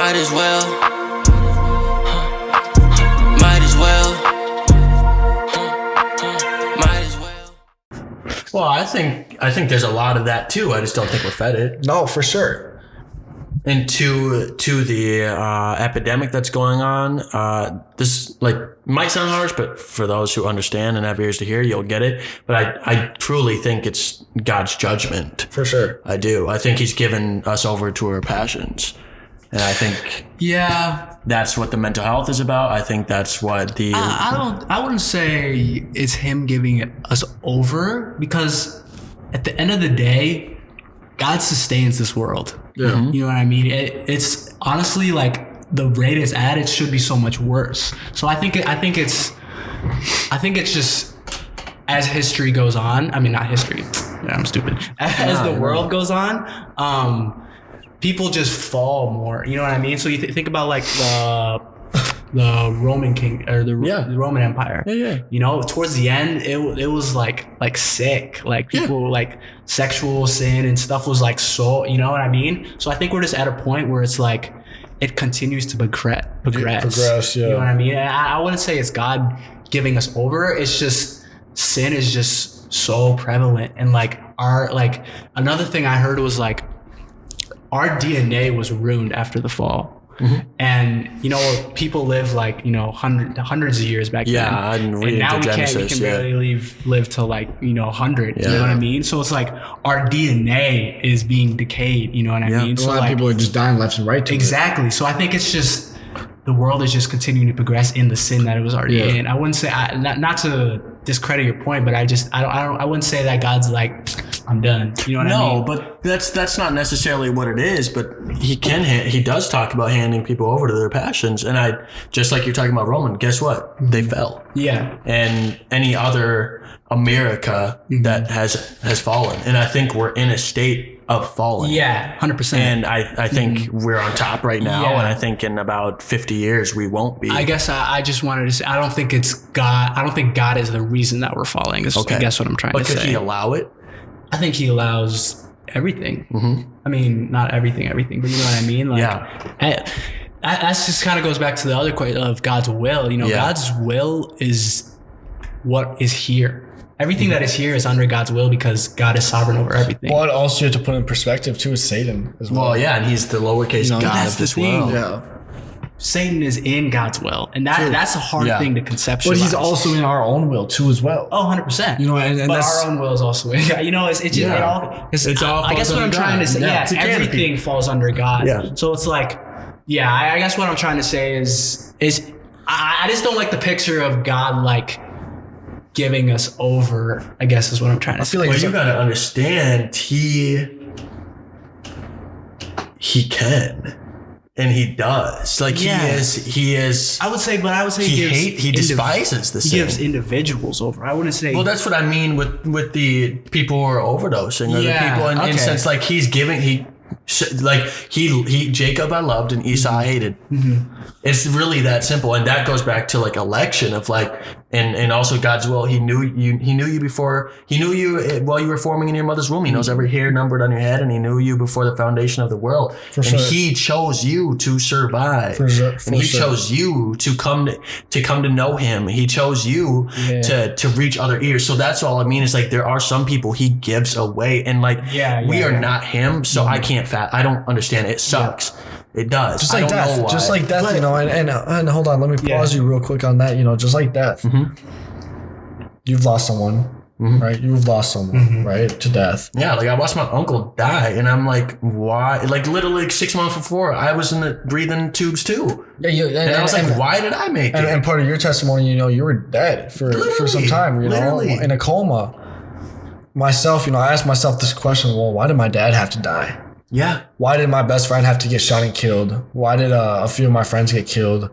Might as well. Might as well. Might as well. Well, I think there's a lot of that too. I just don't think we're fed it. No, for sure. And to the epidemic that's going on, this might sound harsh, but for those who understand and have ears to hear, you'll get it. But I truly think it's God's judgment. For sure. I do. I think he's given us over to our passions. And I think that's what the mental health is about. I think that's what the... I wouldn't say it's him giving us over, because at the end of the day, God sustains this world. Yeah. You know what I mean? It's honestly like the rate it's at, it should be so much worse. So I think it's just, as history goes on, I mean, not history, I'm stupid. As the world goes on, people just fall more. You know what I mean? So you think about like the Roman king or the Roman Empire. Yeah. You know, towards the end, it was like sick. Like people like sexual sin and stuff was like so. You know what I mean? So I think we're just at a point where it's like it continues to progress. Yeah. You know what I mean? And I wouldn't say it's God giving us over. It's just sin is just so prevalent, and like another thing I heard was like our DNA was ruined after the fall. Mm-hmm. And you know, people live like, you know, hundreds of years back then. And now we Genesis, can barely live to like, you know, 100. Yeah. You know what I mean? So it's like our DNA is being decayed. You know what I mean? A So lot of like, people are just dying left and right to exactly. it. So I think it's just the world is just continuing to progress in the sin that it was already in. I wouldn't say not to discredit your point, but I wouldn't say that God's like, I'm done. You know what I mean? No, but that's not necessarily what it is. But he does talk about handing people over to their passions, and just like you're talking about Roman. Guess what? They fell. Yeah. And any other America that has fallen, and I think we're in a state of falling. Yeah, 100%. And I think we're on top right now, Yeah. and I think in about 50 years we won't be. I guess I just wanted to say I don't think it's God. I don't think God is the reason that we're falling. Is I guess what I'm trying to say. But could he allow it? I think he allows everything. Mm-hmm. I mean, not everything, but you know what I mean? Like, that just kind of goes back to the other question of God's will. You know, God's will is what is here. Everything that is here is under God's will because God is sovereign over everything. Well, also you have to put in perspective too is Satan as well. Well, yeah, and he's the lowercase God that's of this the thing. world. Yeah. Satan is in God's will, and that's a hard thing to conceptualize. But he's also in our own will too as well. Oh, 100%. You know, and but that's, our own will is also in. You know, it's all. I guess what I'm trying to say. Yeah, everything falls under God. Yeah. So it's like, I guess what I'm trying to say is I just don't like the picture of God like giving us over. I guess is what I'm trying to say. I feel like you gotta understand, he can. And he does. Like he is. I would say he despises the sin. He gives individuals over. I wouldn't say. Well, that's what I mean with the people who are overdosing, or the people in sense like he's giving he Jacob I loved and Esau I hated. Mm-hmm. It's really that simple, and that goes back to like election of like, and also God's will. He knew you before. He knew you while you were forming in your mother's womb. He knows every hair numbered on your head, and he knew you before the foundation of the world. He chose you to survive. He chose you to come to know him. He chose you to reach other ears. So that's all I mean is like there are some people he gives away, and like we are not him. So I can't I don't understand it. It sucks. It does. Just like death. Just like death, you know, and hold on, let me pause you real quick on that, you know, just like death. Mm-hmm. You've lost someone, right? You've lost someone, right? To death. Yeah, like I watched my uncle die, and I'm like, why? Like literally like 6 months before, I was in the breathing tubes too. Yeah, and I was like, why did I make it? And part of your testimony, you know, you were dead for some time, you know, in a coma. Myself, you know, I asked myself this question, well, why did my dad have to die? Yeah. Why did my best friend have to get shot and killed? Why did a few of my friends get killed?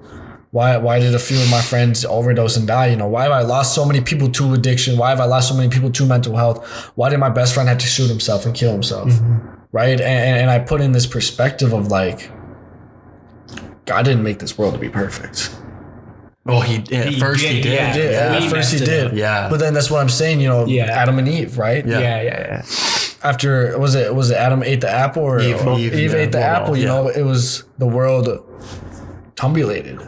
Why did a few of my friends overdose and die? You know, why have I lost so many people to addiction? Why have I lost so many people to mental health? Why did my best friend have to shoot himself and kill himself? Mm-hmm. Right? And I put in this perspective of like, God didn't make this world to be perfect. Well, he did. At first he did. At first he did. Yeah. But then that's what I'm saying, you know, Adam and Eve, right? Yeah. after was it Adam ate the apple or Eve ate the apple? You know, it was the world tumulated.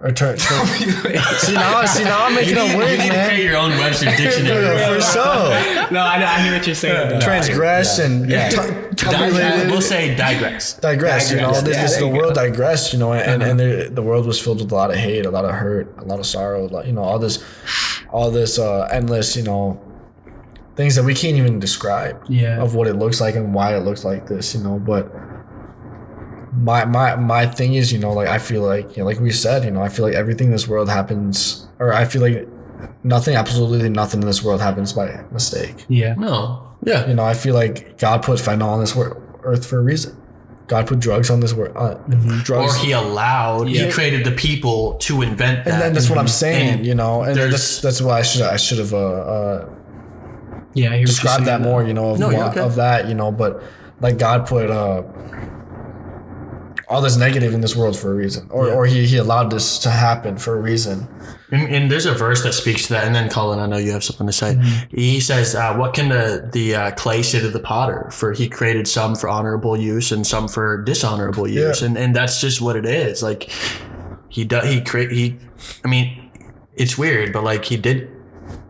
Or see now I'm making up words, man. You need to create your own Webster dictionary. For sure. No, I hear what you're saying. Transgress and tumulated. We'll say digress. Digress. You know, the world digressed. You know, and the world was filled with a lot of hate, a lot of hurt, a lot of sorrow. You know, all this endless, you know, things that we can't even describe. Yeah. Of what it looks like and why it looks like this. You know, but. My thing is, you know, like I feel like, you know, like we said, you know, I feel like everything in this world happens, or I feel like absolutely nothing in this world happens by mistake. Yeah. No. Yeah. You know, I feel like God put fentanyl on this earth for a reason. God put drugs on this world. Drugs. Or he created the people to invent that. And then that's what I'm saying, you know, and that's why I should have described that more, you know, of that, you know, but like God put all this negative in this world for a reason, or he allowed this to happen for a reason. And there's a verse that speaks to that. And then Colin, I know you have something to say. Mm-hmm. He says, what can the clay say to the potter? For he created some for honorable use and some for dishonorable use. Yeah. And that's just what it is. Like I mean, it's weird, but like he did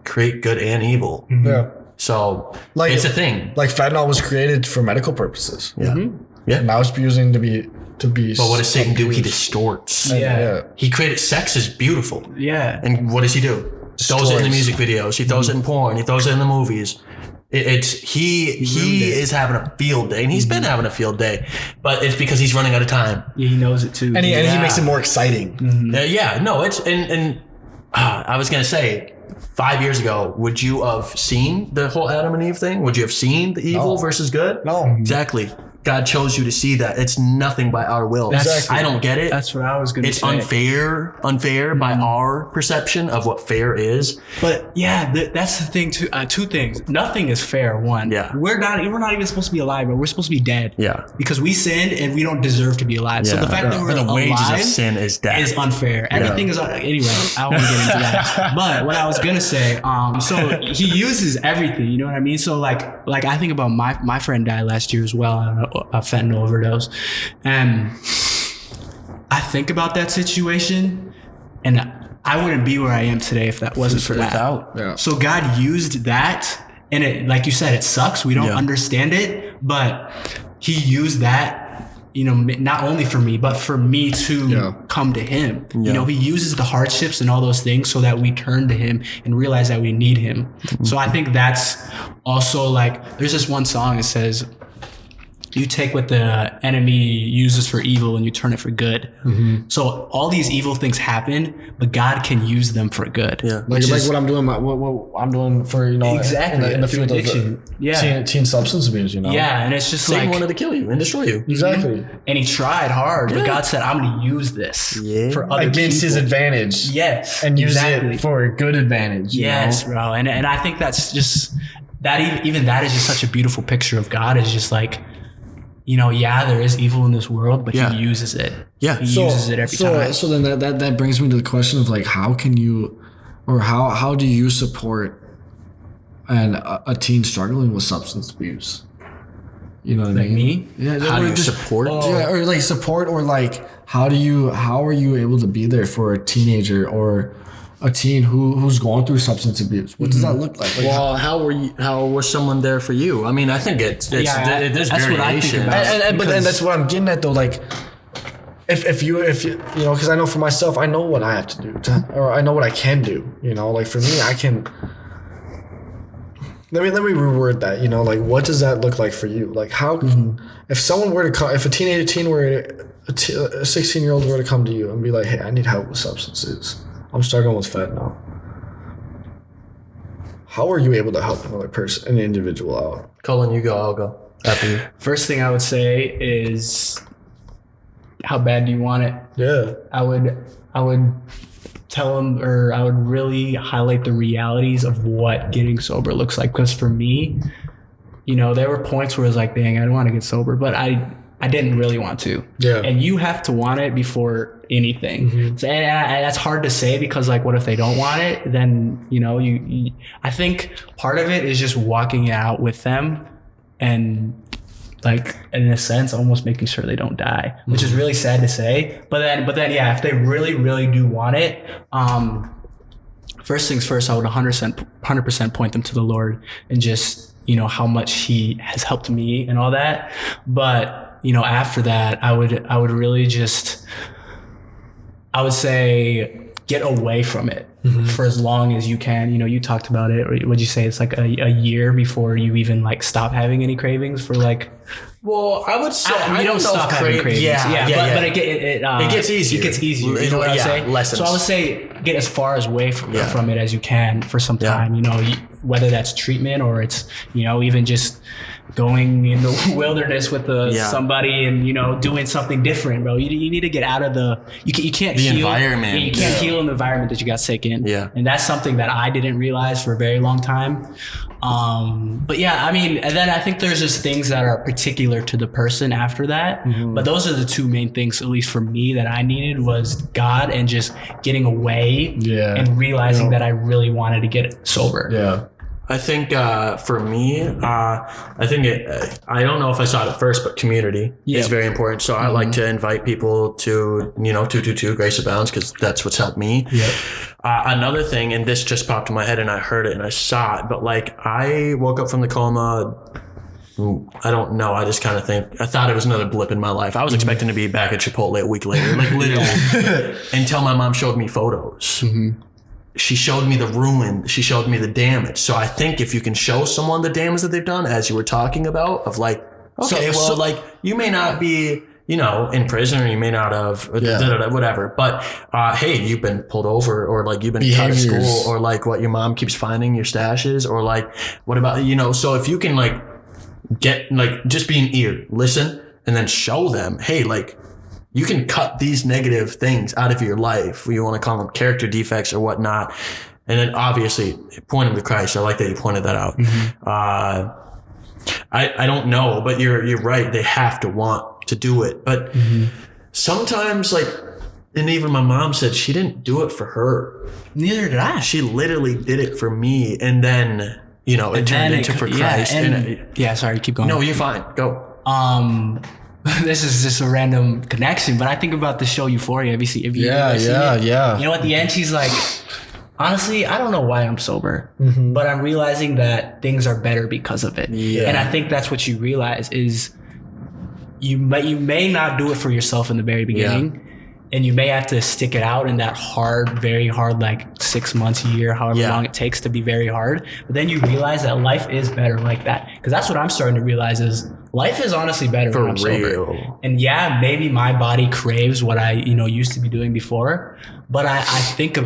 create good and evil. Mm-hmm. Yeah. So like, it's a thing. Like fentanyl was created for medical purposes. Yeah. Mm-hmm. Yeah. And now it's using to be. But what does Satan do? He distorts. Yeah. He created sex is beautiful. Yeah. And what does he do? Throws it in the music videos. He throws it in porn. He throws it in the movies. He is having a field day, and he's been having a field day, but it's because he's running out of time. Yeah, he knows it too. And he makes it more exciting. Mm-hmm. I was gonna say, 5 years ago, would you have seen the whole Adam and Eve thing? Would you have seen the evil versus good? No. Exactly. God chose you to see that. It's nothing by our will. Exactly. I don't get it. That's what I was going to say. It's unfair by our perception of what fair is. But yeah, that's the thing too. Two things. Nothing is fair. One. Yeah. We're not even supposed to be alive, but we're supposed to be dead. Yeah. Because we sinned and we don't deserve to be alive. Yeah. So the fact that we're the wages alive of sin is death. Is unfair. Everything is anyway. I won't get into that. But what I was gonna say, so he uses everything. You know what I mean? So like I think about my friend died last year as well on a fentanyl overdose, and I think about that situation, and I wouldn't be where I am today if that wasn't for that. Yeah. So God used that, and it, like you said, it sucks. We don't understand it, but He used that, you know, not only for me, but for me to come to Him. Yeah. You know, He uses the hardships and all those things so that we turn to Him and realize that we need Him. Mm-hmm. So I think that's also like, there's this one song that says, you take what the enemy uses for evil and you turn it for good. Mm-hmm. So all these evil things happen, but God can use them for good. Yeah, like what I'm doing, what I'm doing for, you know, exactly in the field addiction. Of teen substance abuse, you know. Yeah, and it's just Satan like wanted to kill you and destroy you. Exactly. And he tried hard, but God said, "I'm going to use this for other against people. His advantage." Yes, and use it for a good advantage. Yes, bro. And I think that's just that. Even that is just such a beautiful picture of God. Is just like, you know, there is evil in this world, but He uses it. Yeah. He uses it every time. So then that brings me to the question of like, how can you, or how do you support a teen struggling with substance abuse? You know what I mean? Me? Yeah. How do you support? Yeah, or like support, or like how are you able to be there for a teenager or a teen who's going through substance abuse? What does that look like? Well, how was someone there for you? I mean, I think there's that's variation. What I think about. And that's what I'm getting at though. Like, if you know, because I know for myself, I know what I have to do, or I know what I can do. You know, like for me, I can. Let me reword that. You know, like what does that look like for you? Like how, if someone were to come, if a 16-year-old were to come to you and be like, hey, I need help with substances. I'm struggling with fentanyl. How are you able to help another person, an individual out? Colin, you go. I'll go after you. First thing I would say is, how bad do you want it? Yeah. I would tell them, or I would really highlight the realities of what getting sober looks like. Because for me, you know, there were points where it was like, dang, I don't want to get sober, but I didn't really want to. Yeah. And you have to want it before anything. Mm-hmm. So, and that's hard to say because, like, what if they don't want it? Then, you know, I think part of it is just walking it out with them and like in a sense almost making sure they don't die, which is really sad to say. But then yeah, if they really, really do want it, first things first, I would 100% point them to the Lord and just, you know, how much he has helped me and all that. But, you know, after that, I would really just, I would say get away from it for as long as you can. You know, you talked about it, or would you say it's like a year before you even like stop having any cravings for like, well, I would say you don't stop having cravings. But it gets easier. It gets easier. You know what I'm saying? Lessons. So I would say get as far away from it as you can for some time. You know, whether that's treatment or it's, you know, even just going in the wilderness with somebody and, you know, doing something different, bro. You need to get out of you can't the heal environment. You can't heal in the environment that you got sick in. Yeah. And that's something that I didn't realize for a very long time. But yeah, I mean, and then I think there's just things that are particular to the person after that. But those are the two main things, at least for me, that I needed was God and just getting away and realizing that I really wanted to get sober. Yeah. I think for me, I think I don't know if I saw it at first, but community is very important. So I like to invite people to, you know, 222 Grace Abounds, because that's what's helped me. Another thing, and this just popped in my head and I heard it and I saw it, but like I woke up from the coma. I don't know. I just kind of I thought it was another blip in my life. I was expecting to be back at Chipotle a week later, like literally, until my mom showed me photos. She showed me the ruin. She showed me the damage. So I think if you can show someone the damage that they've done, as you were talking about, of like, okay, like you may not be, you know, in prison, or you may not have whatever, but hey, you've been pulled over, or like you've been cut at school, or like what your mom keeps finding your stashes, or like what about, you know, so if you can like get like just be an ear, listen, and then show them, hey, like you can cut these negative things out of your life. You want to call them character defects or whatnot. And then obviously point them to Christ. I like that you pointed that out. I don't know, but you're right. They have to want to do it. But sometimes like, and even my mom said she didn't do it for her. Neither did I. She literally did it for me. And then, you know, it turned into for Christ. Sorry, keep going. No, you're fine. Go. This is just a random connection, but I think about the show Euphoria. Have you seen it? You know, at the end, she's like, honestly, I don't know why I'm sober, but I'm realizing that things are better because of it. And I think that's what you realize is you may not do it for yourself in the very beginning. And you may have to stick it out in that hard, very hard, like 6 months, a year, however long it takes to be very hard. But then you realize that life is better like that. Because that's what I'm starting to realize is life is honestly better when I'm sober. And yeah, maybe my body craves what I, you know, used to be doing before. But I think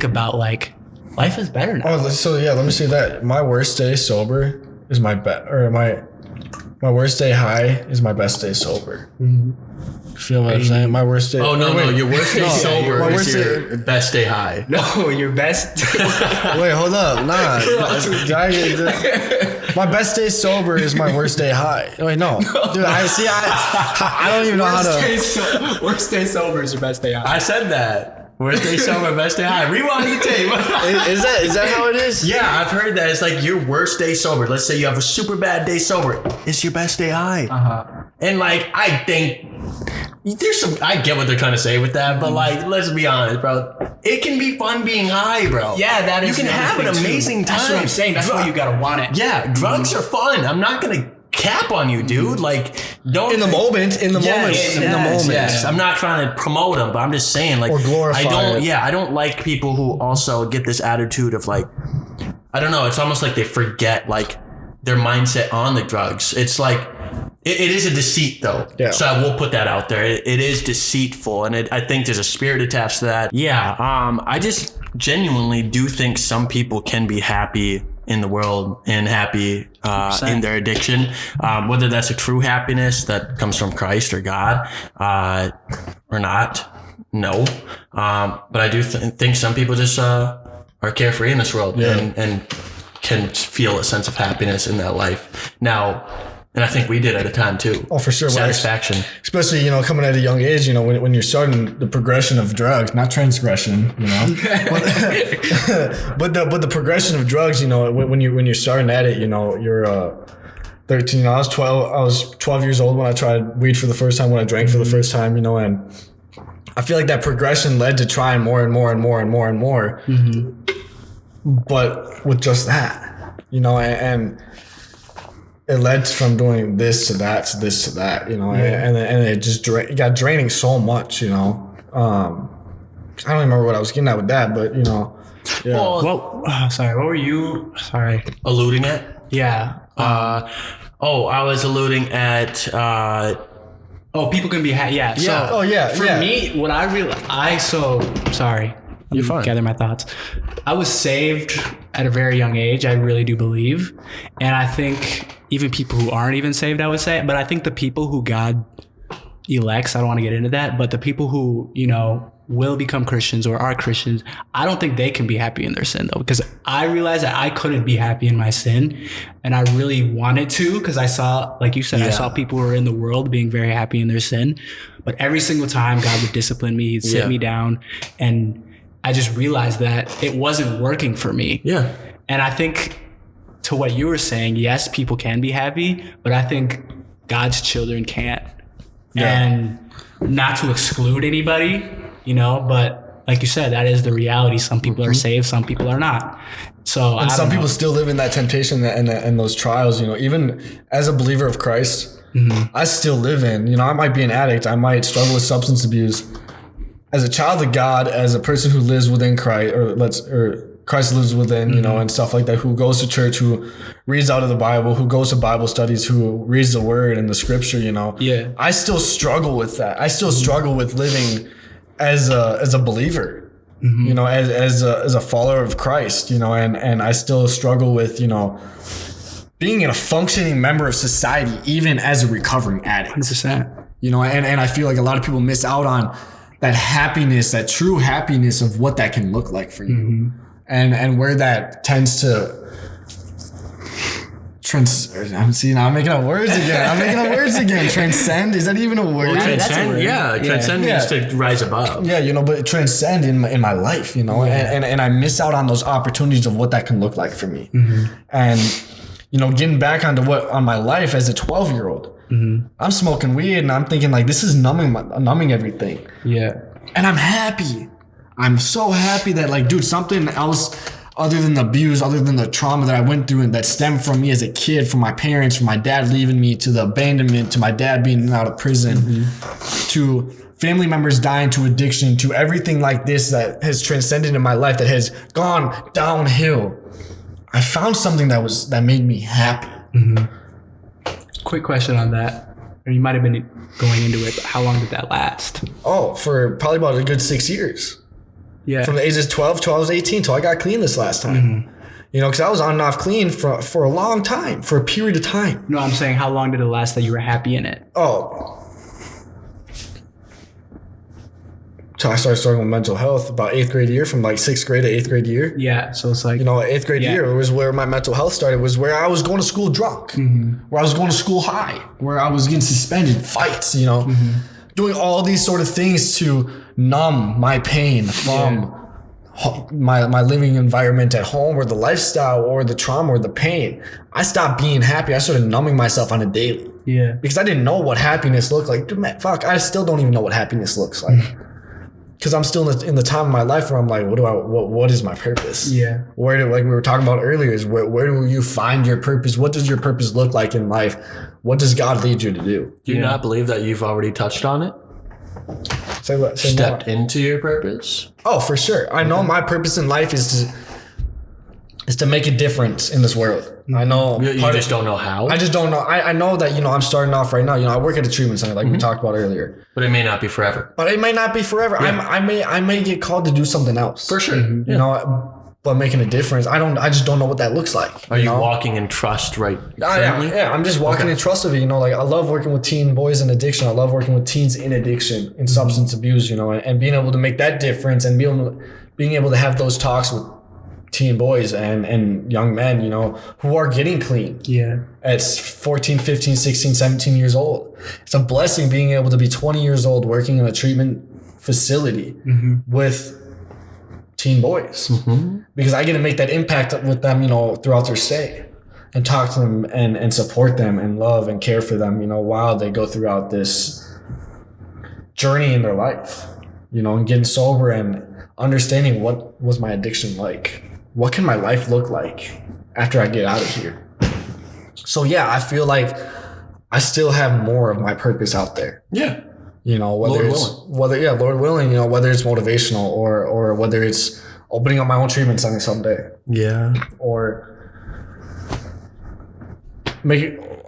about like life is better now. Oh, so yeah, let me say that my worst day sober is my worst day high is my best day sober. Feel what I'm saying? My worst day. Oh no, your worst day sober is your best day high. No, your best. Wait, hold up, nah. My best day sober is my worst day high. Wait, no, dude. I don't even know how to. Worst day sober is your best day high. I said that. Worst day sober, best day high. Rewind the tape. Is that how it is? Yeah, I've heard that. It's like your worst day sober. Let's say you have a super bad day sober. It's your best day high. And like, I think there's I get what they're trying to say with that, but like, let's be honest, bro. It can be fun being high, bro. Yeah, that is. You can have an amazing time. That's what I'm saying. That's why you gotta want it. Yeah, drugs are fun. I'm not gonna cap on you, dude. Like, don't in the moment. Yes. I'm not trying to promote them, but I'm just saying, like, or glorify I don't like people who also get this attitude of like, I don't know. It's almost like they forget like their mindset on the drugs. It's like. It is a deceit, though. Yeah. So I will put that out there. It is deceitful, and I think there's a spirit attached to that. Yeah. I just genuinely do think some people can be happy in the world and happy in their addiction, whether that's a true happiness that comes from Christ or God or not. No. But I do think some people just are carefree in this world and can feel a sense of happiness in that life. Now. And I think we did at a time too. Oh, for sure. Satisfaction. Especially, you know, coming at a young age, you know, when you're starting the progression of drugs, not transgression, you know, but the progression of drugs, you know, when you're starting at it, you know, you're 13. I was 12. I was 12 years old when I tried weed for the first time, when I drank for the first time, you know, and I feel like that progression led to trying more and more and more and more and more. But with just that, you know, and it led from doing this to that to this to that, you know, and it just got draining so much, you know. I don't even remember what I was getting at with that, but, you know. Yeah. Sorry, what were you? Sorry. Alluding at? Yeah. I was alluding at. People can be yeah. So for me, what I realized, sorry. You're fine. Gather my thoughts. I was saved at a very young age. I really do believe, and I think even people who aren't even saved, I would say, but I think the people who God elects, I don't want to get into that, but the people who, you know, will become Christians or are Christians, I don't think they can be happy in their sin though, because I realized that I couldn't be happy in my sin, and I really wanted to, because I saw, like you said, I saw people who were in the world being very happy in their sin, but every single time God would discipline me, he'd sit me down, and I just realized that it wasn't working for me. Yeah. And I think to what you were saying, yes, people can be happy, but I think God's children can't. Yeah. And not to exclude anybody, you know, but like you said, that is the reality. Some people are saved, some people are not. So, and some people still live in that temptation and those trials, you know, even as a believer of Christ, I still live in, you know, I might be an addict. I might struggle with substance abuse. As a child of God, as a person who lives within Christ, or Christ lives within, you know, and stuff like that, who goes to church, who reads out of the Bible, who goes to Bible studies, who reads the word and the scripture, you know. Yeah. I still struggle with that. I still struggle with living as a believer, you know, as a follower of Christ, you know, and I still struggle with, you know, being a functioning member of society, even as a recovering addict. 100%. You know, and I feel like a lot of people miss out on that happiness, that true happiness of what that can look like for you. And where that tends to I'm making up words again. Transcend, is that even a word? Well, transcend, transcend means to rise above. Yeah, you know, but transcend in my life, you know, and I miss out on those opportunities of what that can look like for me. And, you know, getting back on my life as a 12-year-old, I'm smoking weed and I'm thinking like, this is numbing everything. Yeah. And I'm happy. I'm so happy that, like, dude, something else other than the abuse, other than the trauma that I went through and that stemmed from me as a kid, from my parents, from my dad leaving me, to the abandonment, to my dad being out of prison, to family members dying, to addiction, to everything like this that has transcended in my life, that has gone downhill. I found something that made me happy. Quick question on that. Or you might have been going into it, but how long did that last? Oh, for probably about a good 6 years. Yeah. From the ages 12 till I was 18, till I got clean this last time. You know, because I was on and off clean for a long time, for a period of time. No, I'm saying how long did it last that you were happy in it? Oh. Till I started struggling with mental health, about 8th grade year, from like 6th grade to 8th grade year. Yeah, so it's like... You know, 8th grade year was where my mental health started, was where I was going to school drunk, where I was going to school high, where I was getting suspended, fights, you know, doing all these sort of things to numb my pain from my living environment at home, or the lifestyle, or the trauma, or the pain. I stopped being happy. I started numbing myself on a daily. Yeah. Because I didn't know what happiness looked like. Dude, man, fuck, I still don't even know what happiness looks like. Because I'm still in the time of my life where I'm like, what is my purpose? Yeah. Like we were talking about earlier, is where do you find your purpose? What does your purpose look like in life? What does God lead you to do? Do you not believe that you've already touched on it? Say what? Stepped into your purpose? Oh, for sure. I know my purpose in life is to make a difference in this world. I know. You just don't know how? I just don't know. I know that, you know, I'm starting off right now. You know, I work at a treatment center, like we talked about earlier. But it may not be forever. But it may not be forever. Yeah. I may get called to do something else. For sure. You know, but making a difference. I just don't know what that looks like. Are you walking in trust currently? Yeah, I'm just walking in trust of it. You know, like I love working with teen boys in addiction. I love working with teens in addiction, in substance abuse, you know, and being able to make that difference, and being able to have those talks with teen boys and young men, you know, who are getting clean. Yeah. At 14, 15, 16, 17 years old. It's a blessing being able to be 20 years old working in a treatment facility with teen boys. Because I get to make that impact with them, you know, throughout their stay. and talk to them and support them and love and care for them, you know, while they go throughout this journey in their life, you know, and getting sober and understanding what was my addiction like. What can my life look like after I get out of here? So yeah, I feel like I still have more of my purpose out there. Yeah. You know, Lord willing, you know, whether it's motivational or whether it's opening up my own treatment center someday. Yeah. Or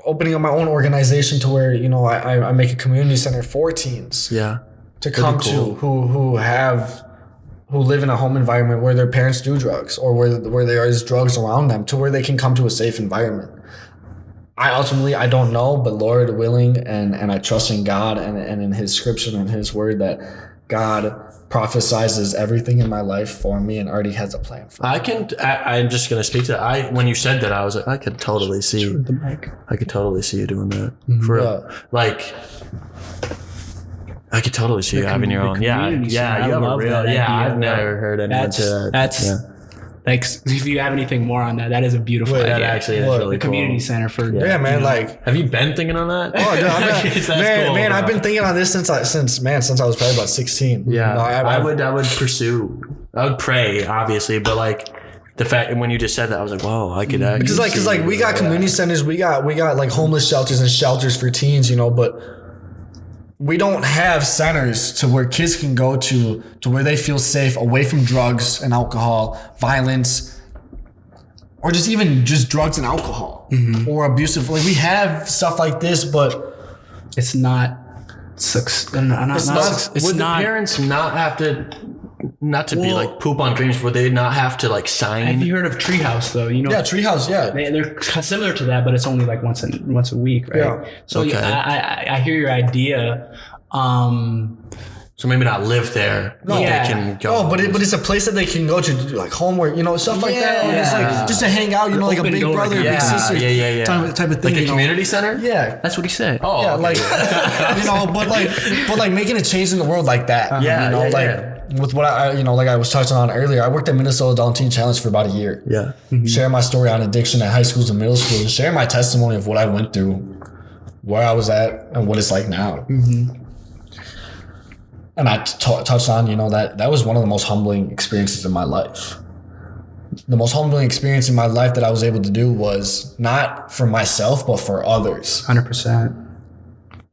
opening up my own organization to where, you know, I make a community center for teens. Yeah. To come to who live in a home environment where their parents do drugs or where there is drugs around them, to where they can come to a safe environment. I don't know, but Lord willing, and I trust in God and in his scripture and his word that God prophesizes everything in my life for me and already has a plan for me. I'm just going to speak to that. When you said that, I was like, I could totally see you doing that. For real. Like, I could totally see you having your own. Yeah. You have a real. I've never heard anyone say that. That's like, if you have anything more on that, that is a beautiful idea. That actually is really cool. Community center for man. You know, like, have you been thinking on that? Oh, dude, I've been thinking on this since I was probably about 16. Yeah, you know, I would pursue. I would pray, obviously, but like. The fact when you just said that, I was like, "Whoa, I could actually." Because we got community centers, we got like homeless shelters and shelters for teens, you know, but we don't have centers to where kids can go to where they feel safe, away from drugs and alcohol, violence, or just drugs and alcohol or abusive. Like, we have stuff like this, but it's not. Would the parents not have to? Not to be like poop on dreams, would they not have to like sign? Have you heard of Treehouse though? You know, Treehouse, they're similar to that, but it's only like once a week, right? Yeah. So I hear your idea. So maybe not live there, but they can go. Oh, but it's a place that they can go to do like homework, you know, stuff like that. Or it's like just to hang out, you know, like a big brother, big sister, type of thing. Like a community center. Yeah, that's what he said. Oh, yeah, like you know, but like making a change in the world like that. You know, with what like I was touching on earlier, I worked at Minnesota Adult Teen Challenge for about a year. Yeah. Sharing my story on addiction at high schools and middle schools, and sharing my testimony of what I went through, where I was at, and what it's like now. And I touched on, you know, that was one of the most humbling experiences in my life. The most humbling experience in my life that I was able to do was not for myself, but for others. 100%.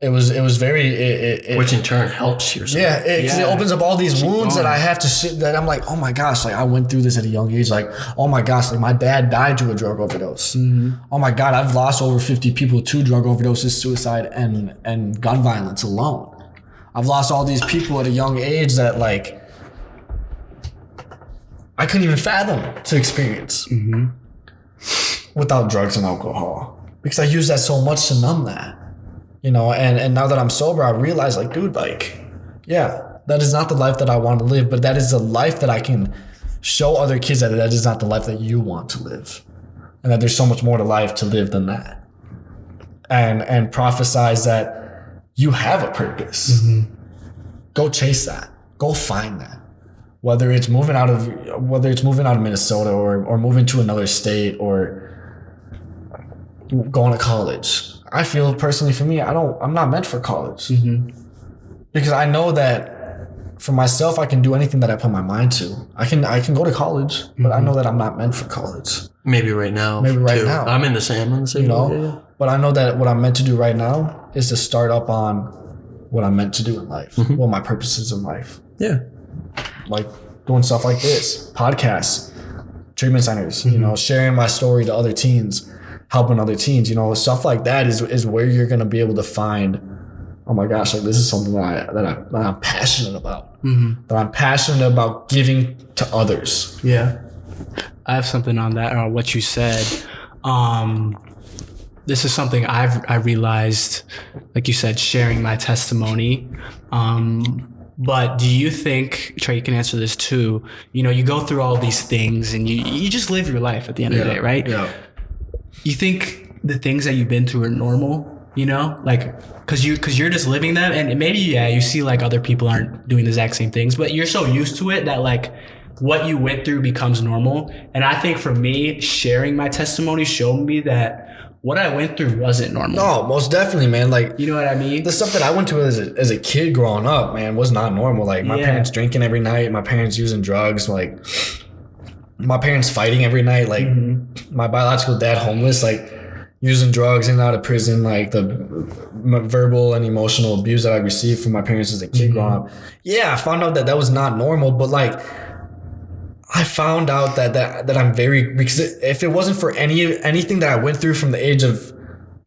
It was very which in turn helps yourself. Yeah, it opens up all these wounds that I have to that I'm like, oh my gosh, like I went through this at a young age. Like, oh my gosh, like my dad died to a drug overdose. Oh my God, I've lost over 50 people to drug overdoses, suicide, and gun violence alone. I've lost all these people at a young age that like I couldn't even fathom to experience without drugs and alcohol, because I use that so much to numb that. You know, and now that I'm sober, I realize, like, dude, like, yeah, that is not the life that I want to live, but that is the life that I can show other kids that is not the life that you want to live, and that there's so much more to life to live than that, and prophesize that you have a purpose. Go chase that. Go find that. Whether it's moving out of Minnesota or moving to another state or going to college. I feel personally for me, I'm not meant for college because I know that for myself, I can do anything that I put my mind to. I can go to college, but I know that I'm not meant for college. Maybe right now. Now. I'm in the same. You know, but I know that what I'm meant to do right now is to start up on what I'm meant to do in life, what my purpose is in life. Yeah. Like doing stuff like this, podcasts, treatment centers, you know, sharing my story to other teens, helping other teens, you know, stuff like that is where you're going to be able to find, oh my gosh, like this is something that I'm passionate about, that I'm passionate about giving to others. Yeah. I have something on that, or what you said. This is something I realized, like you said, sharing my testimony. But do you think, Trey, you can answer this too, you know, you go through all these things and you just live your life at the end of the day, right? Yeah. You think the things that you've been through are normal, you know, like, cause you're just living them, and maybe, you see like other people aren't doing the exact same things, but you're so used to it that like, what you went through becomes normal. And I think for me, sharing my testimony showed me that what I went through wasn't normal. No, most definitely, man. Like, you know what I mean? The stuff that I went through as a kid growing up, man, was not normal. Like, my parents drinking every night, my parents using drugs, like, my parents fighting every night, like, my biological dad homeless, like, using drugs and out of prison, like, the verbal and emotional abuse that I received from my parents as a kid growing up. Yeah, I found out that was not normal, but, like, I found out that I'm very, because if it wasn't for anything that I went through from the age of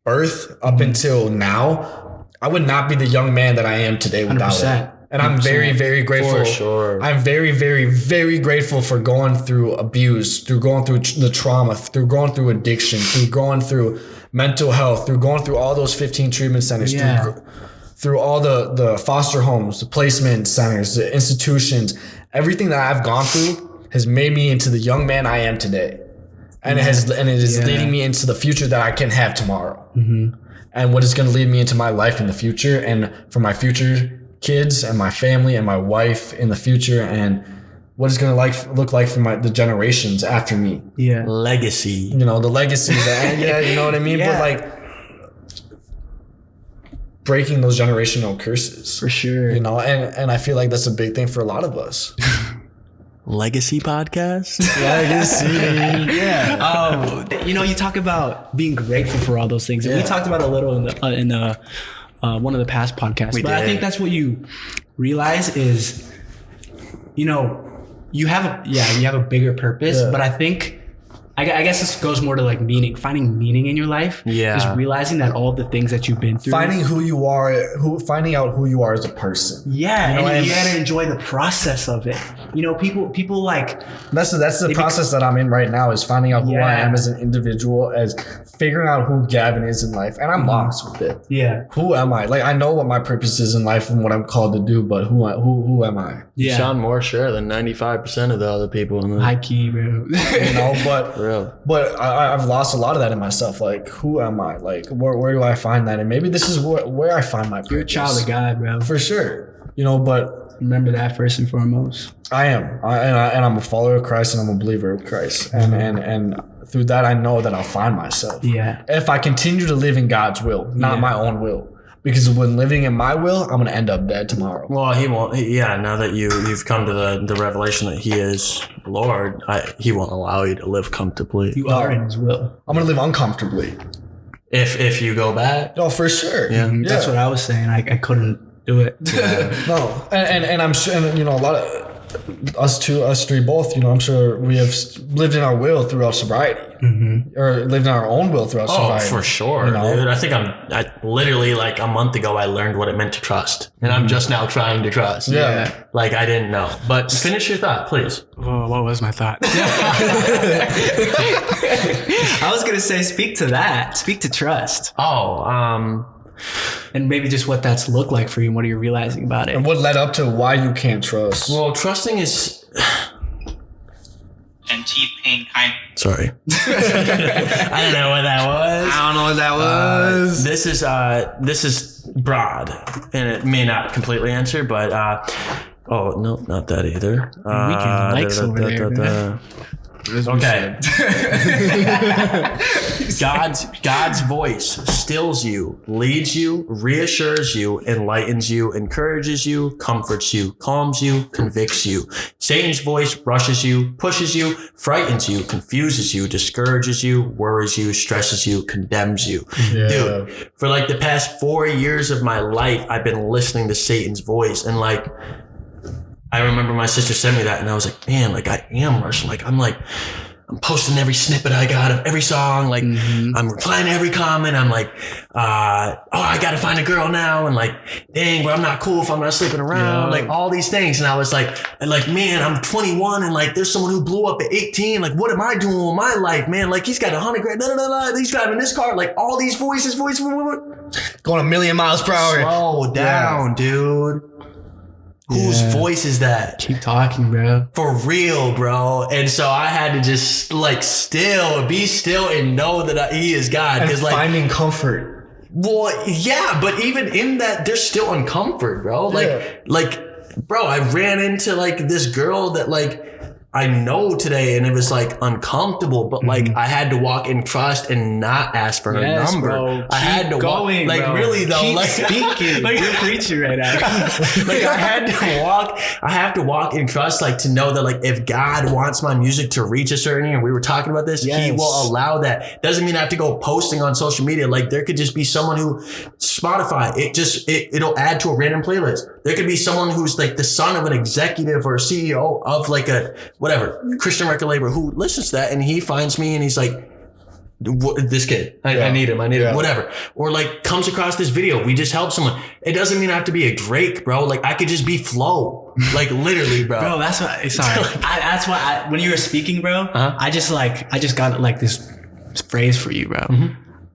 birth up until now, I would not be the young man that I am today without 100%. it. And I'm very, very grateful. For sure. I'm very, very, very grateful for going through abuse, through going through the trauma, through going through addiction, through going through mental health, through going through all those 15 treatment centers, through all the foster homes, the placement centers, the institutions. Everything that I've gone through has made me into the young man I am today. And it is leading me into the future that I can have tomorrow. And what is going to lead me into my life in the future, and for my future kids and my family and my wife in the future, and what is going to look like for the generations after me. Yeah. Legacy. You know, the legacy that, you know what I mean? But like, breaking those generational curses. For sure. You know, and I feel like that's a big thing for a lot of us. Legacy podcast? Legacy. Yeah. You know, you talk about being grateful for all those things. And we talked about a little in one of the past podcasts. But I think that's what you realize is, you know, you have a bigger purpose. But I think, I guess this goes more to like meaning, finding meaning in your life. Yeah. Is realizing that all the things that you've been through. Finding who you are, finding out who you are as a person. Yeah. You know, and you gotta enjoy the process of it. You know, people like. That's the process that I'm in right now, is finding out who I am as an individual, as figuring out who Gavin is in life. And I'm lost with it. Yeah. Who am I? Like, I know what my purpose is in life and what I'm called to do, but who am I? Yeah. You sound more sure than 95% of the other people in the high key, bro. You know, but I've lost a lot of that in myself. Like, who am I? Like, where do I find that? And maybe this is where I find my purpose. You're a child of God, bro. For sure. You know, but remember that first and foremost. I am. And I'm a follower of Christ, and I'm a believer of Christ. And through that, I know that I'll find myself. Yeah. If I continue to live in God's will, not my own will. Because when living in my will, I'm going to end up dead tomorrow. Well, he won't. Now that you've come to the revelation that he is Lord, he won't allow you to live comfortably. You are in his will. I'm going to live uncomfortably. If you go back. Oh, for sure. Yeah. That's what I was saying. I couldn't do it. Yeah. No. And I'm sure, and, you know, a lot of us three both, you know, I'm sure we have lived in our will throughout sobriety, or lived in our own will throughout sobriety. Oh, for sure, you know? Dude. I think I literally, like a month ago, I learned what it meant to trust, and I'm just now trying to trust. Yeah. Like, I didn't know, but finish your thought, please. Oh, what was my thought? I was going to say, speak to trust. And maybe just what that's looked like for you and what are you realizing about it. And what led up to why you can't trust. Well, trusting is... And T-Pain kind. Sorry. I don't know what that was. This is broad, and it may not completely answer, but... oh, no, not that either. We can likes over there. Okay. God's voice stills you, leads you, reassures you, enlightens you, encourages you, comforts you, calms you, convicts you. Satan's voice rushes you, pushes you, frightens you, confuses you, discourages you, worries you, stresses you, condemns you. Yeah. Dude, for like the past 4 years of my life, I've been listening to Satan's voice, and like, I remember my sister sent me that, and I was like, man, like I am rushing. Like I'm posting every snippet I got of every song. Like I'm replying to every comment. I'm like, I got to find a girl now. And like, dang, bro, I'm not cool if I'm not sleeping around. Like all these things. And I was like, man, I'm 21 and like there's someone who blew up at 18. Like, what am I doing with my life, man? Like he's got 100 grand. He's driving this car. Like all these voices. Going a million miles per hour. Slow down, dude. Whose voice is that? Keep talking, bro. For real, bro. And so I had to just like be still and know that he is God. And like finding comfort. Well, yeah, but even in that, there's still uncomfort, bro. Like, bro, I ran into like this girl that like I know today, and it was like uncomfortable, but like I had to walk in trust and not ask for her number. Bro. I had to going, walk, like bro. really though, Keep like speaking. like, You're preaching right now. like I have to walk in trust, like to know that like if God wants my music to reach a certain, and we were talking about this, He will allow that. Doesn't mean I have to go posting on social media. Like there could just be someone who Spotify, it'll add to a random playlist. There could be someone who's like the son of an executive or CEO of like a whatever Christian record label who listens to that, and he finds me and he's like, this kid, I need him, whatever. Or like comes across this video, we just help someone. It doesn't mean I have to be a Drake, bro. Like I could just be Flo, like literally, bro. Bro, that's what. Sorry, that's why when you were speaking, bro, I just got like this phrase for you, bro.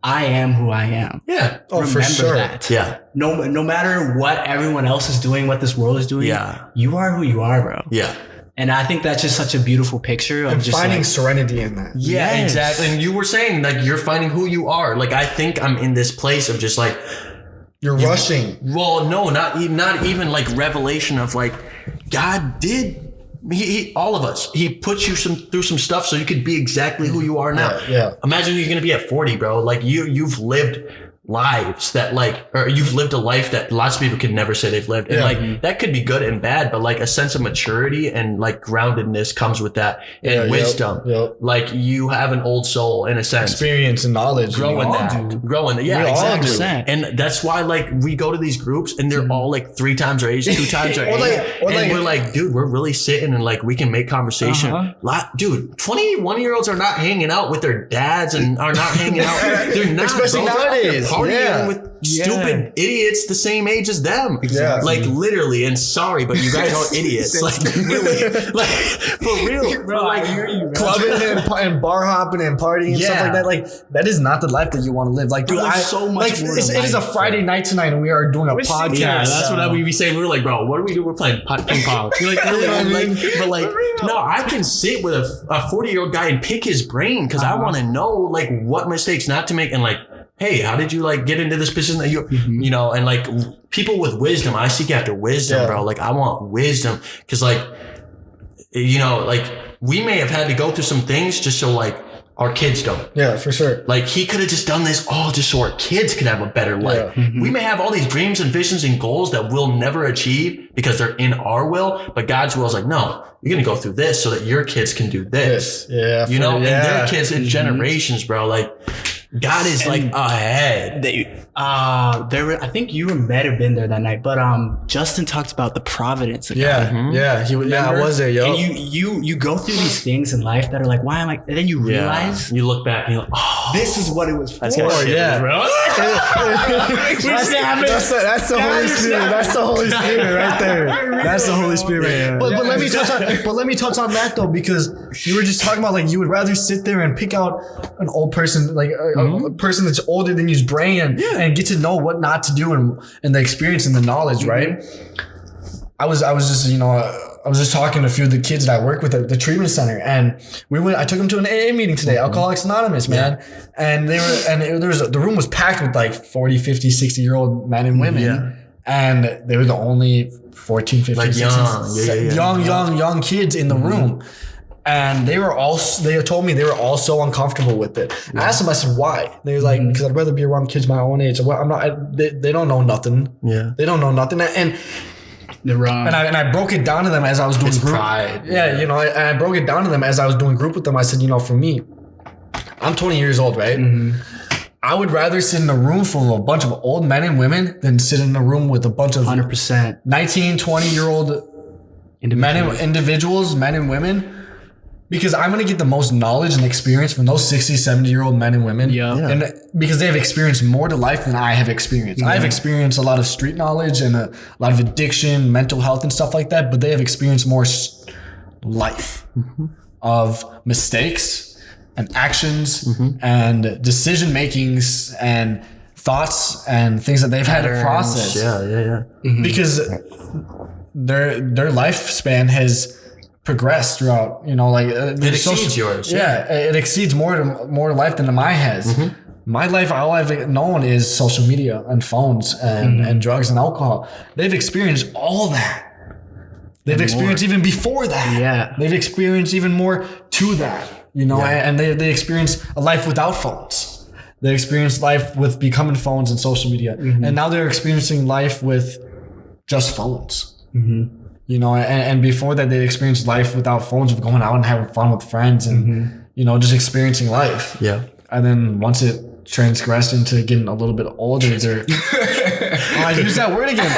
I am who I am. Yeah. Oh, Remember for sure. that. Yeah. No matter what everyone else is doing, what this world is doing. Yeah. You are who you are, bro. Yeah. And I think that's just such a beautiful picture of And just finding like, serenity in that. Yeah, Yes. exactly. And you were saying like you're finding who you are. Like I think I'm in this place of just like You're rushing. Well, no, not even like revelation of like God did. He all of us. He put you through some stuff so you could be exactly who you are now. Yeah. Imagine you're gonna be at 40, bro. Like you've lived lives that like, or you've lived a life that lots of people could never say they've lived. And like that could be good and bad, but like a sense of maturity and like groundedness comes with that and wisdom. Like you have an old soul in a sense. Experience and knowledge. Growing that. Yeah, We all exactly. do. And that's why like we go to these groups and they're all like 3 times our age, 2 times our age. And we're like, dude, we're really sitting and like we can make conversation. Dude, 21-year-olds are not hanging out with their dads and are not hanging out. They're not. Especially nowadays. Partying with stupid idiots the same age as them. Exactly. Like literally, and sorry, but you guys are idiots. Like really, like for real. bro, like, I hear you, bro. Clubbing and bar hopping and partying and stuff like that. Like that is not the life that you want to live. Like, dude, There's so much like more it to is a life, Friday night tonight and we are doing a podcast. Yeah, that's what we be saying. We were like, bro, what are we doing? We're playing ping pong. You're like, really? I'm like, but like, no, I can sit with a 40-year-old guy and pick his brain because I want to know like what mistakes not to make and like, hey, how did you like get into this position that you know, and like people with wisdom, I seek after wisdom, bro. Like I want wisdom because like, you know, like we may have had to go through some things just so like our kids don't. Yeah, for sure. Like he could have just done this all just so our kids could have a better life. We may have all these dreams and visions and goals that we'll never achieve because they're in our will, but God's will is like, no, you're going to go through this so that your kids can do this. Yeah. You know, and their kids in generations, bro. Like God is like ahead. I think you might have been there that night, but Justin talked about the providence of God. Yeah. I was there, yo. And you go through these things in life that are like, why am I? And then you realize you look back and you're like, oh, this is what it was for. that's bro. That's the Holy Spirit. That's the Holy Spirit right there. That's the Holy Spirit right there. But let me touch on that though, because you were just talking about like you would rather sit there and pick out an old person, like a person that's older than you's brain and get to know what not to do and the experience and the knowledge, right? I was just talking to a few of the kids that I work with at the treatment center, and I took them to an AA meeting today, Alcoholics Anonymous, man. And the room was packed with like 40, 50, 60-year-old men and women. And they were the only 14, 15, like 16, young kids in the room. And they told me they were all so uncomfortable with it. I asked them, I said, why? They were like, because I'd rather be around kids my own age. They don't know nothing. Yeah. They don't know nothing. And they're wrong. And I broke it down to them as I was doing group. Pride. Yeah, you know, and I broke it down to them as I was doing group with them. I said, you know, for me, I'm 20 years old, right? I would rather sit in a room full of a bunch of old men and women than sit in a room with a bunch of 100% 19, 20-year-old individuals, men and women. Because I'm going to get the most knowledge and experience from those 60, 70-year-old men and women. And because they have experienced more to life than I have experienced. I've experienced a lot of street knowledge and a lot of addiction, mental health and stuff like that. But they have experienced more life of mistakes and actions and decision makings and thoughts and things that they've had to process. Because their lifespan has progressed throughout, you know, like it exceeds yours. It exceeds more life than mine has. My life, all I've known is social media and phones and drugs and alcohol. They've experienced all that. They've experienced even before that. Yeah. They've experienced even more to that, you know, and they experience a life without phones. They experienced life with becoming phones and social media. And now they're experiencing life with just phones. You know, and before that, they experienced life without phones, of going out and having fun with friends and, you know, just experiencing life. Yeah. And then once it transgressed into getting a little bit older, they're... I use that word again.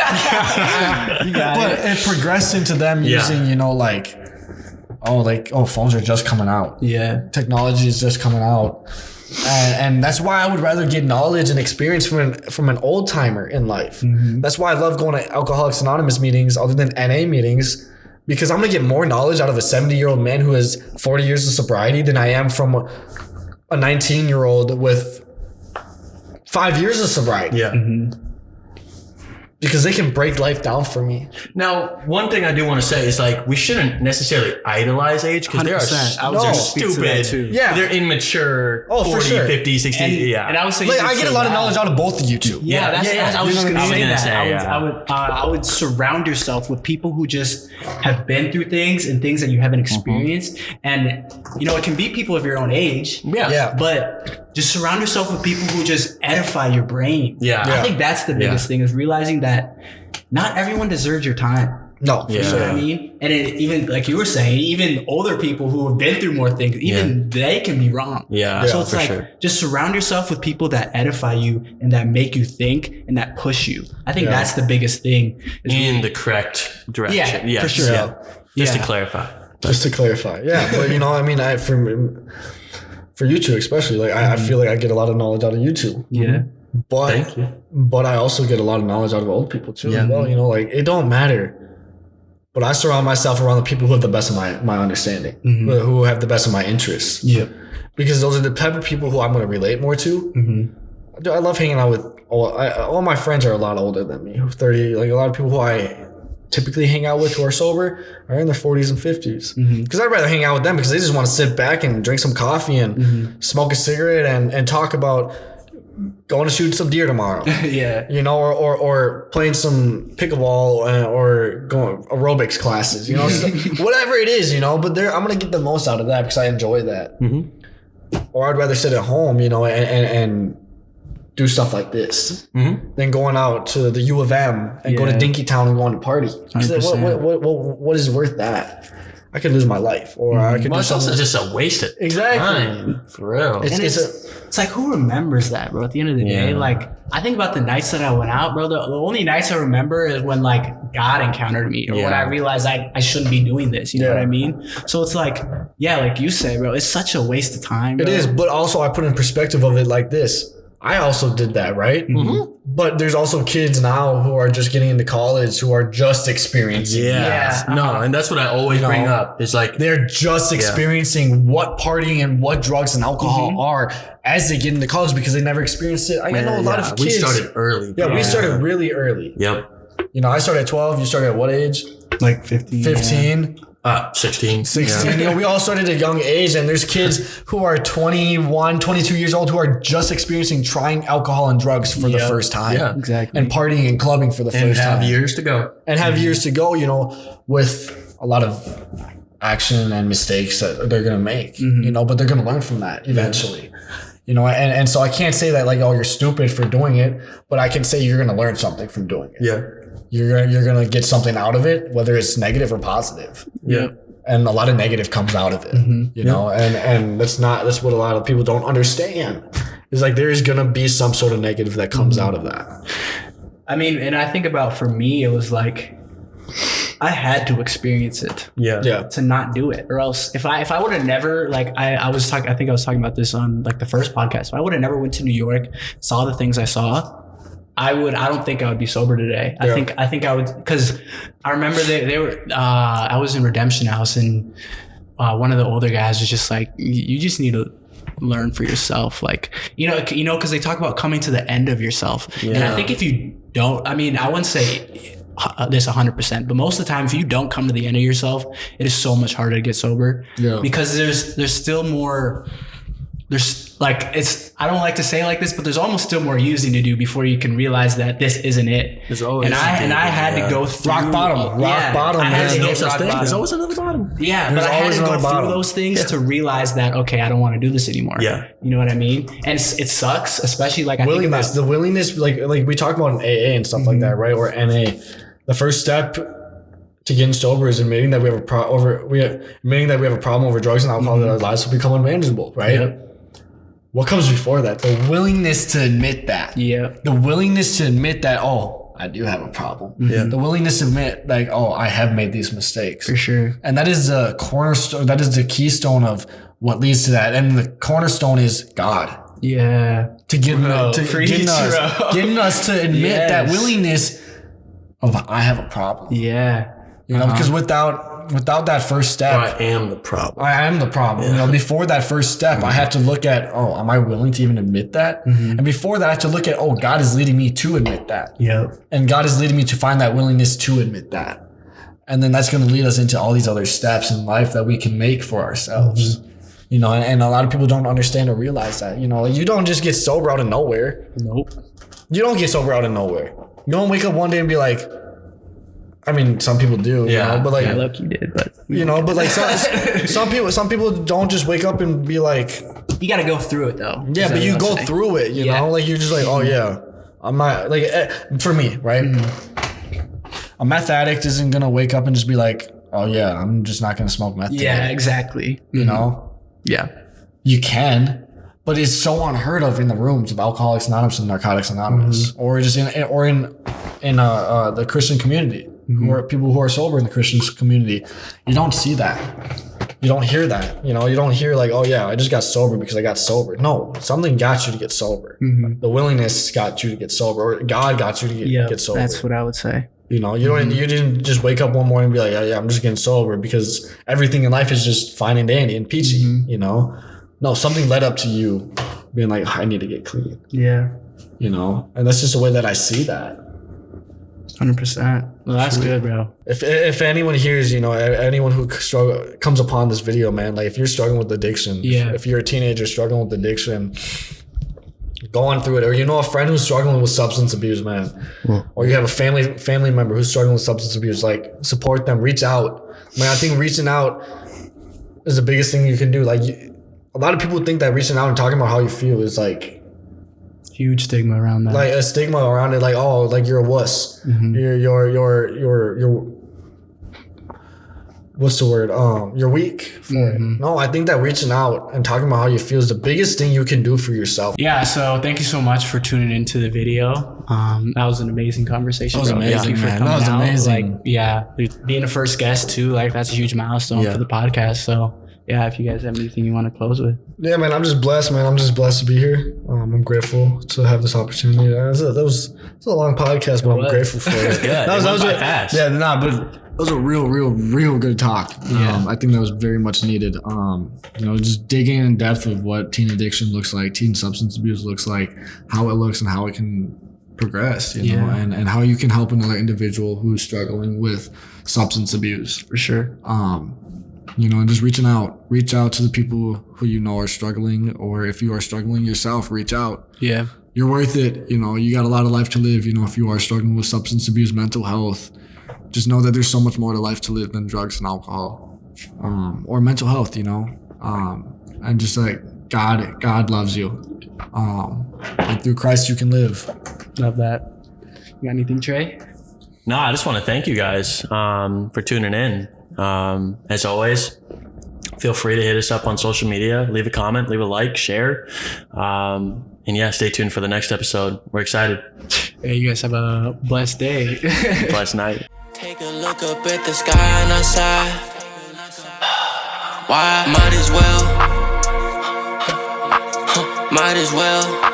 But it progressed into them using, you know, like, phones are just coming out. Yeah. Technology is just coming out. And that's why I would rather get knowledge and experience from an old timer in life. That's why I love going to Alcoholics Anonymous meetings other than NA meetings, because I'm going to get more knowledge out of a 70-year-old man who has 40 years of sobriety than I am from a 19-year-old with 5 years of sobriety. Yeah. Because they can break life down for me. Now, one thing I do want to say is like we shouldn't necessarily idolize age because they are 100%. they're stupid. stupid. Yeah. They're immature. Oh, for 40, sure. 50, 60. And I would say, Like, I get a lot of knowledge out of both of you two. Yeah, that's I was just gonna say that. I would surround yourself with people who just have been through things and things that you haven't experienced. And you know, it can be people of your own age. Yeah. But just surround yourself with people who just edify your brain. Yeah. I think that's the biggest thing, is realizing that not everyone deserves your time. No, for You know sure. what I mean? And it, even like you were saying, even older people who have been through more things, even they can be wrong. Yeah, So it's for like, sure. just surround yourself with people that edify you and that make you think and that push you. I think that's the biggest thing. is In the correct direction. Yeah, for sure. Yeah. Just to Yeah. clarify. Just to clarify. Yeah, but you know, I mean, for you two especially, like I feel like I get a lot of knowledge out of you two. Yeah. But Thank you. But I also get a lot of knowledge out of old people too. As well, you know, like it don't matter. But I surround myself around the people who have the best of my understanding, who have the best of my interests. Yeah. Because those are the type of people who I'm going to relate more to. Dude, I love hanging out with all my friends are a lot older than me. 30, like a lot of people who I typically hang out with who are sober are in their 40s and 50s. Because I'd rather hang out with them because they just want to sit back and drink some coffee and smoke a cigarette and talk about going to shoot some deer tomorrow. Yeah. You know, or playing some pickleball or going aerobics classes, you know, whatever it is, you know, but I'm going to get the most out of that because I enjoy that. Or I'd rather sit at home, you know, and do stuff like this than going out to the U of M and go to Dinkytown and go on a party. 100%. What is worth that? I could lose my life, or I could do It's also something. just a wasted time. For real. It's like, who remembers that, bro? At the end of the day, like, I think about the nights that I went out, bro. The only nights I remember is when like God encountered me, or when I realized I shouldn't be doing this. You know what I mean? So it's like, like you say, bro, it's such a waste of time. Bro. It is, but also I put in perspective of it like this. I also did that, right? But there's also kids now who are just getting into college who are just experiencing. No, and that's what I always bring up. It's like They're just experiencing what partying and what drugs and alcohol are as they get into college because they never experienced it. I know a lot of kids. we started early. Yeah, we started really early. Yep. You know, I started at 12. You started at what age? Like 15. 15. 16. 16. You know, we all started at a young age, and there's kids who are 21, 22 years old who are just experiencing trying alcohol and drugs for the first time. Yeah, exactly. And partying and clubbing for the And first have time. years to go. And have years to go, you know, with a lot of action and mistakes that they're going to make, you know, but they're going to learn from that eventually. You know, and so I can't say that like, oh, you're stupid for doing it, but I can say you're going to learn something from doing it. Yeah. You're gonna get something out of it, whether it's negative or positive. Yeah. And a lot of negative comes out of it, you know, and that's what a lot of people don't understand. It's like there is gonna be some sort of negative that comes out of that. I mean, and I think about, for me, it was like I had to experience it. Yeah. To not do it, or else if I would have never, like I think I was talking about this on like the first podcast. If I would have never went to New York, saw the things I saw, I don't think I would be sober today. I think I would, because I remember they were I was in Redemption House, and one of the older guys was just like, you just need to learn for yourself, like you know because they talk about coming to the end of yourself. And I think if you don't, I mean, I wouldn't say this 100%, but most of the time, if you don't come to the end of yourself, it is so much harder to get sober. Because there's still more there's like, I don't like to say it like this, but there's almost still more using to do before you can realize that this isn't it. There's always and I had to go through rock bottom, man. There's no such thing. There's always another bottom. Yeah, but I had to go through those things to realize that, okay, I don't want to do this anymore. Yeah. You know what I mean? And it sucks, especially like the willingness, like we talk about in AA and stuff like that, right? Or NA. The first step to getting sober is admitting that we have a problem over drugs and alcohol, that our lives will become unmanageable, right? Yep. What comes before that? The willingness to admit that. Yeah. The willingness to admit that, I do have a problem. Yeah. The willingness to admit, like, I have made these mistakes. For sure. And that is the cornerstone, that is the keystone of what leads to that. And the cornerstone is God. Yeah. Getting us to admit that willingness of, I have a problem. Yeah. You know, because without that first step, I am the problem. I am the problem. Yeah. You know, before that first step, I have to look at, am I willing to even admit that? And before that, I have to look at, God is leading me to admit that. Yep. And God is leading me to find that willingness to admit that. And then that's going to lead us into all these other steps in life that we can make for ourselves. You know, and a lot of people don't understand or realize that. You know, you don't just get sober out of nowhere. Nope. You don't get sober out of nowhere. You don't wake up one day and be like, I mean, some people do, you know, but like, yeah, look, you did, but you know, but like some people don't just wake up and be like, you got to go through it though. Yeah, but you go through it, you know, like you're just like, I'm not like, for me, right? A meth addict isn't going to wake up and just be like, I'm just not going to smoke meth. Yeah, today. exactly. You know? Yeah. You can, but it's so unheard of in the rooms of Alcoholics Anonymous and Narcotics Anonymous, or just in the Christian community. Who are people who are sober in the Christian community. You don't see that. You don't hear that. You know, you don't hear like, I just got sober because I got sober. No, something got you to get sober. The willingness got you to get sober, or God got you to get sober. That's what I would say. You know, you didn't just wake up one morning and be like, I'm just getting sober because everything in life is just fine and dandy and peachy, you know? No, something led up to you being like, I need to get clean. Yeah. You know, and that's just the way that I see that. 100%. Well, that's good, bro. If anyone hears, you know, anyone who comes upon this video, man, like if you're struggling with addiction, if you're a teenager struggling with addiction, going through it, or you know a friend who's struggling with substance abuse, man, or you have a family member who's struggling with substance abuse, like support them, reach out. Man, I think reaching out is the biggest thing you can do. Like a lot of people think that reaching out and talking about how you feel is like huge stigma around that. Like a stigma around it, like, like you're a wuss. You're what's the word? You're weak for it. No, I think that reaching out and talking about how you feel is the biggest thing you can do for yourself. Yeah, so thank you so much for tuning into the video. That was an amazing conversation. That was amazing, man. That was amazing. Like, being the first guest too, like that's a huge milestone for the podcast. So yeah, if you guys have anything you want to close with. Yeah, man, I'm just blessed, man. I'm just blessed to be here. I'm grateful to have this opportunity. That was a long podcast, but I'm grateful for it. It was good. That was fast. Yeah, but it was a real good talk. Yeah. I think that was very much needed. You know, just digging in depth of what teen addiction looks like, teen substance abuse looks like, how it looks and how it can progress, you know, and how you can help another individual who's struggling with substance abuse. For sure. You know, and just reach out to the people who you know are struggling, or if you are struggling yourself, reach out. Yeah. You're worth it. You know, you got a lot of life to live. You know, if you are struggling with substance abuse, mental health, just know that there's so much more to life to live than drugs and alcohol, or mental health, you know, and just like God loves you. And through Christ you can live. Love that. You got anything, Trey? No, I just want to thank you guys for tuning in. As always, feel free to hit us up on social media, leave a comment, leave a like, share. And yeah, stay tuned for the next episode. We're excited. Hey, you guys have a blessed day. Blessed night. Take a look up at the sky and outside. Why? Might as well.